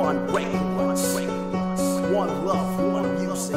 one records, one love, one music.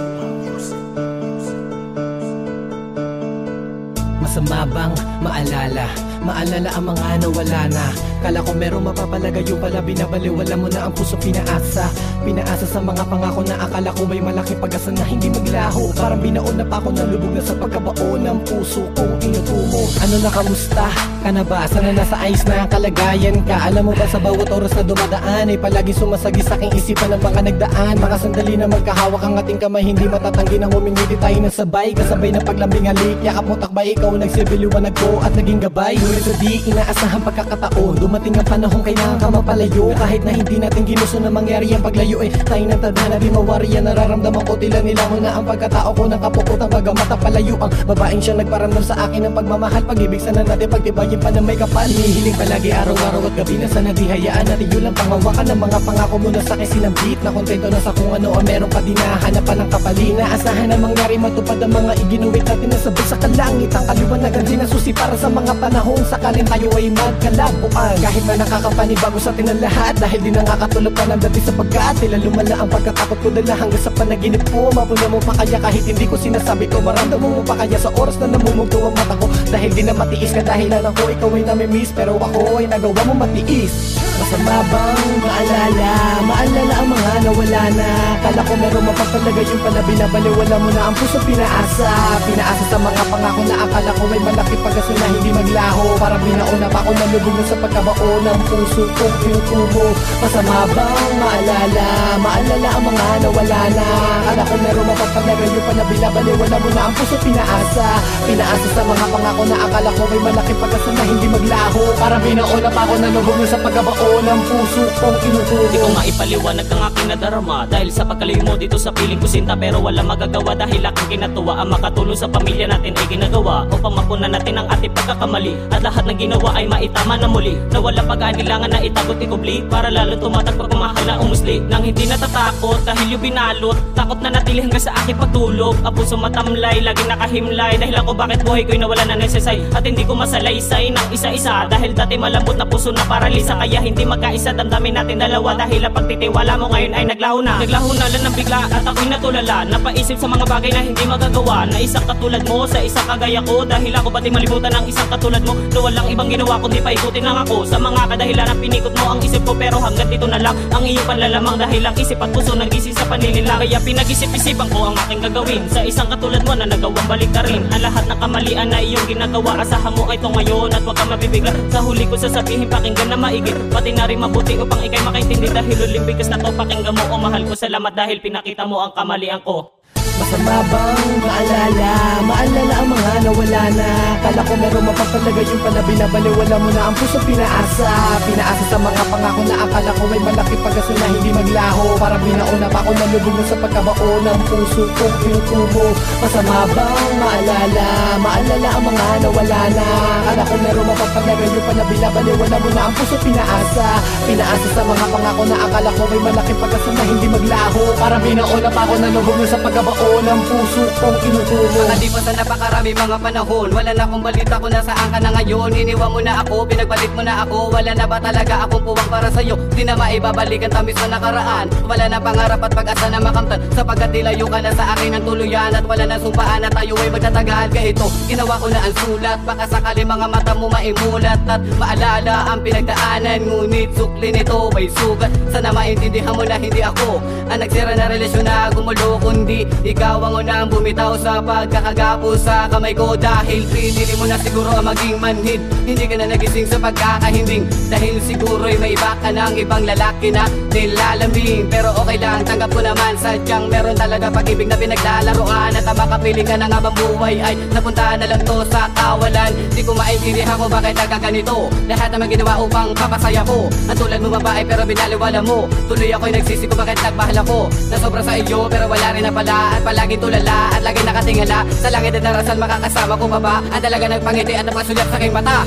Masama bang maalala? Maalala ang mga nawala na. Kala ko merong mapapalagayo pala, binabaliwala mo na ang puso pinaasa. Pinaasa sa mga pangako na akala ko may malaki pag-asa na hindi maglaho. Parang binaon na pa ako, nalubog na sa pagkabaon ng puso kong inutumo. Ano na, kamusta ka na ba? Sana nasa ayos na ang kalagayan ka. Alam mo ba sa bawat oras na dumadaan ay palagi sumasagi sa aking isipan ng mga nagdaan. Mga sandali na magkahawak ang ating kamay, hindi matatanggi nang humingiti tayo ng sabay. Kasabay na paglambing halik, yakap mo takbay, ikaw nagsibiliwanag ko at naging gabay. Ngunit sa di inaasahang pagkakataon, dumating ang panahon kailangan ka mapalayo. Kahit na hindi natin ginusto na mangyari ang paglayo, tayo ng tadhana di mawari yan. Nararamdaman ko tila nilangon na ang pagkatao ko ng kapukutang bagamat ang palayo. Ang babaeng siya nagparamdam sa akin ng pagmamahal. Pag-ibig sana natin pagtibayin pa na may kapal. Hinihiling palagi araw-araw at gabi na sana di hayaan natin yun lang pangawakan ng mga pangako mo na sa akin sinambit. Na kontento na sa kung ano ang meron pa din nahanapan ng kapali. Naasahan na mangyari matupad ang mga iginuwit natin na sabay sa kalangit. Ang kaliwanagan din ang susi para sa mga panahon sakaling tayo ay magkalabuan. Kahit na nakakapanibago sa atin ang lahat, dahil di nakakatulog pa ng dati sapagkat tila lumala ang pagkatakot ko dala hanggang sa panaginip ko. Mapuna mo pa kaya kahit hindi ko sinasabi ko, maramdaman mo pa kaya sa oras na namumugto ang mata ko. Dahil di na matiis ka dahilan ako, ikaw ay namimiss, pero ako ay nagawa mo matiis. Masama bang maalala? Maalala ang mga nawala na. Kala ko meron mapapalagay yung pala, binabaliwala mo na ang puso pinaasa. Pinaasa sa mga pangako na akala ko may malaki pag-asa na hindi maglaho. Para binauna pa ako, nalubog na sa pagkabaon ng puso kong inutumo. Masama bang maalala? Maalala ang mga nawala na. Kala ko meron mapapalagay yung pala, binabaliwala mo na ang puso pinaasa. Pinaasa sa mga pangako na akala ko may malaki pag-asa na hindi maglaho. Para binauna pa ako, nalubog na sa pagkabaon ng puso kong inutumo. Di ko maipaliwanag ang aking nadarama dahil sa pagkalayo mo dito sa piling ko sinta, pero wala magagawa dahil aking kinatuwa. Ang makatulong sa pamilya natin ay ginagawa upang mapunan natin ang ating pagkakamali, at lahat ng ginawa ay maitama na muli. Na wala pag-anilangan na itagot ikubli para lalo tumatag pag kumahal na umusli. Nang hindi natatakot dahil yung binalot, takot na natili hanggang sa aking pagtulog. Ang puso matamlay, laging nakahimlay dahil ako bakit buhay ko'y nawala na nesesay. At hindi ko masalaysay ng isa-isa dahil dati malambot na puso na paralisa. Kaya hindi magkaisa, damdamin natin dalawa dahil ang pagtitiwala mo ngayon ay naglaho na. Naglaho na lang ng bigla at ako'y natulala. Napaisip sa mga bagay na hindi magagawa, na isang katulad mo sa isang kagaya ko. Dahil ako ba't malibutan ng isang katulad mo, na walang ibang ginawa kundi paikutin lang ako. Sa mga kadahilan na pinikot mo ang isip ko, pero hanggang dito na lang ang iyong panlalamang. Dahil ang isip at puso nag-isip sa paninilang, kaya pinag-isip-isipan ko ang aking gagawin sa isang katulad mo na nagawang balik ka rin. Ang lahat ng kamalian na iyong ginagawa, asahan mo ito ngayon at huwag ka mabibigla. Sa huli ko sasabihin, pakinggan na maigit, pati na rin mabuti upang ikay makaintindi. Dahil Olympics na to, pakinggan mo o mahal ko. Salamat dahil pinakita mo ang kamalian ko. Masama bang maalala? Maalala ang mga nawala na. Kala ko meron mapapalagay yung pala, binabaliwala mo na ang puso pinaasa. Pinaasa sa mga pangako na akala ko may malaki pag-asa na hindi maglaho. Para binauna pa ako, nalubog na sa pagkabaon ng puso kong inutumo. Masama bang maalala? Maalala ang mga nawala na. Kala ko meron mapapalagay yung pala, binabaliwala mo na ang puso pinaasa. Pinaasa sa mga pangako na akala ko may malaki pag-asa na hindi maglaho. Para binauna pa ako, nalubog na sa pagkabaon ng puso kong inutumo. Nakalipas na napakarami mga panahon, wala na akong balita kung nasaan ka na ngayon. Iniwan mo na ako, pinagbalik mo na ako. Wala na ba talaga akong puwang para sa'yo? Di na maibabalik ang tamis na nakaraan. Wala na pangarap at pag-asa na makamtan, sapagkat nilayo ka na sa akin ng tuluyan. At wala na sumpaan na tayo ay magtatagal. Kaya ito, ginawa ko na ang sulat, baka sakali mga mata mo maimulat at maalala ang pinagdaanan. Ngunit sukli nito may sugat. Sana maintindihan mo na hindi ako ang nagsira na relasyon na gumulo, kundi ikaw ang unang bumitaw sa pagkakagapo sa kamay ko. Dahil pinili mo na siguro ang maging manhid, hindi ka na nagising sa pagkakahinding. Dahil siguro'y may iba ka ng ibang lalaki na nilalambing. Pero okay lang, tanggap ko naman, sadyang meron talaga pag-ibig na pinaglalaroan. At ang makapiling ka ng habang buhay ay napunta na lang to sa kawalan. Di ko maintindihan kung bakit nagkaganito, lahat naman ginawa upang kapasaya ko. Ang tulad mo babae pero binaliwala mo, tuloy ako'y nagsisi kung bakit nagmahal ako. Nasobra sa iyo pero wala rin na pala, at palaging tulala at lagi nakatingala sa langit at darasan. Makakasama ko pa ba ang talaga nagpangiti at napasulat sa aking mata?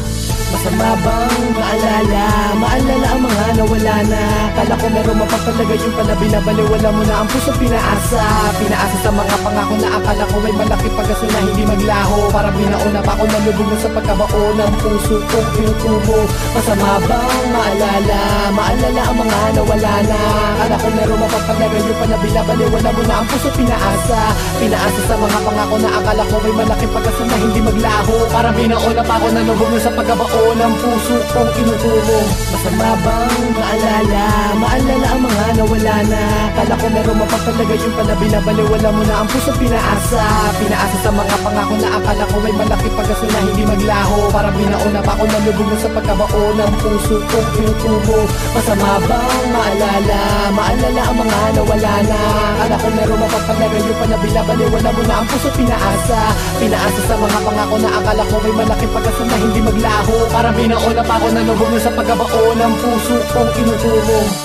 Masama bang maalala? Maalala ang mga nawala na. Kala ko meron mapapalagay yung pala binabaliwala mo na ang puso pinaasa. Pinaasa sa mga pangako na akala ko may malaki pag-asa na hindi maglaho. Para binauna pa ako nalubog na sa pagkabao ng puso kong pinutubo. Masama bang maalala? Maalala ang mga nawala na. Kala ko meron mapapalagay yung pala binabaliwala mo na ang puso pinaasa. Pinaasa sa mga pangako na akala ko may malaki pag-asa na hindi maglaho. Para binauna pa ako nalubog na sa pagkabao ng puso kong inutubo. Masama bang maalala? Maalala ang mga nawala na. Kala ko meron mapapalagay yung pala binabaliwala mo na ang puso pinaasa. Pinaasa sa mga pangako na akala ko may malaki pag-asa na hindi maglaho. Para binauna pa ako nalubog na sa pagkabao ng puso kong inutubo. Masama bang maalala? Maalala ang mga nawala na. Kala ko meron mapapalagay yung pala binabaliwala mo na ang puso pinaasa. Pinaasa sa mga pangako na akala ko may malaki pag-asa na hindi maglaho. Para binauna pa ako nalubog na sa pagkabao ng puso kong inutubo.